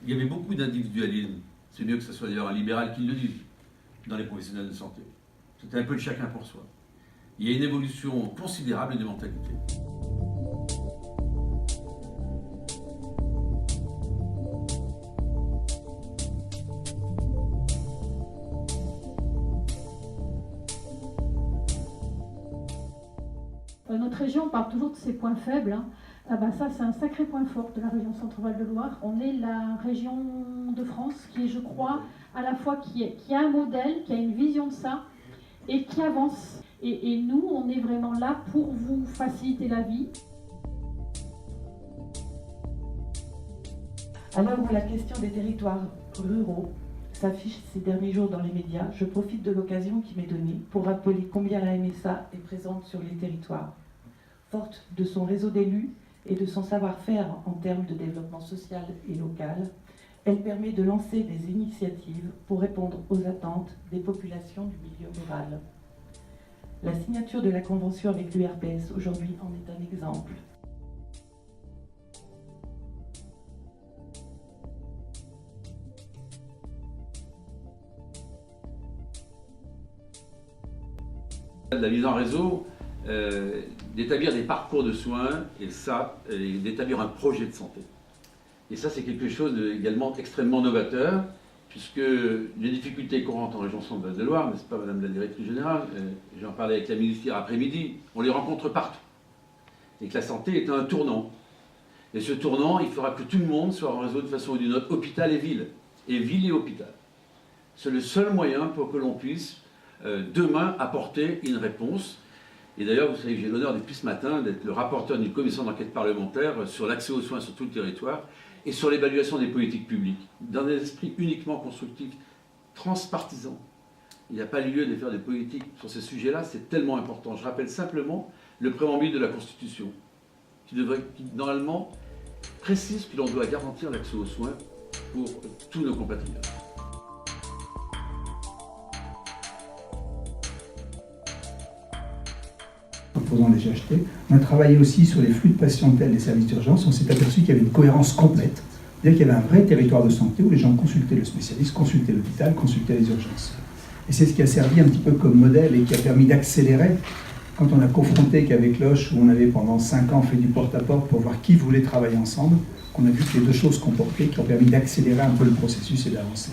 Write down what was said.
il y avait beaucoup d'individualisme. C'est mieux que ce soit d'ailleurs un libéral qui le dise dans les professionnels de santé. C'était un peu le chacun pour soi. Il y a une évolution considérable des mentalités. Notre région, on parle toujours de ses points faibles. Hein. Ah bah ça, c'est un sacré point fort de la région Centre-Val de Loire. On est la région de France qui est, je crois, à la fois qui a un modèle, qui a une vision de ça et qui avance. Et nous, on est vraiment là pour vous faciliter la vie. À l'heure où la question des territoires ruraux s'affiche ces derniers jours dans les médias, je profite de l'occasion qui m'est donnée pour rappeler combien la MSA est présente sur les territoires. Forte de son réseau d'élus et de son savoir-faire en termes de développement social et local, elle permet de lancer des initiatives pour répondre aux attentes des populations du milieu rural. La signature de la convention avec l'URPS aujourd'hui en est un exemple. La mise en réseau, d'établir des parcours de soins et d'établir un projet de santé. Et ça, c'est quelque chose également extrêmement novateur, puisque les difficultés courantes en région Centre-Val de Loire, n'est-ce pas, Madame la Directrice Générale, j'en parlais avec la ministre hier après-midi, on les rencontre partout. Et que la santé est un tournant. Et ce tournant, il fera que tout le monde soit en réseau de façon ou d'une autre, hôpital et ville et hôpital. C'est le seul moyen pour que l'on puisse demain apporter une réponse. Et d'ailleurs, vous savez que j'ai l'honneur depuis ce matin d'être le rapporteur d'une commission d'enquête parlementaire sur l'accès aux soins sur tout le territoire et sur l'évaluation des politiques publiques, dans un esprit uniquement constructif, transpartisan. Il n'y a pas lieu de faire des politiques sur ces sujets-là, c'est tellement important. Je rappelle simplement le préambule de la Constitution, qui normalement précise que l'on doit garantir l'accès aux soins pour tous nos compatriotes. En faisant les GHT, on a travaillé aussi sur les flux de patientèle des services d'urgence. On s'est aperçu qu'il y avait une cohérence complète, c'est-à-dire qu'il y avait un vrai territoire de santé où les gens consultaient le spécialiste, consultaient l'hôpital, consultaient les urgences. Et c'est ce qui a servi un petit peu comme modèle et qui a permis d'accélérer. Quand on a confronté qu'avec Loche, où on avait pendant 5 ans fait du porte-à-porte pour voir qui voulait travailler ensemble, qu'on a vu que les deux choses comportaient, qui ont permis d'accélérer un peu le processus et d'avancer.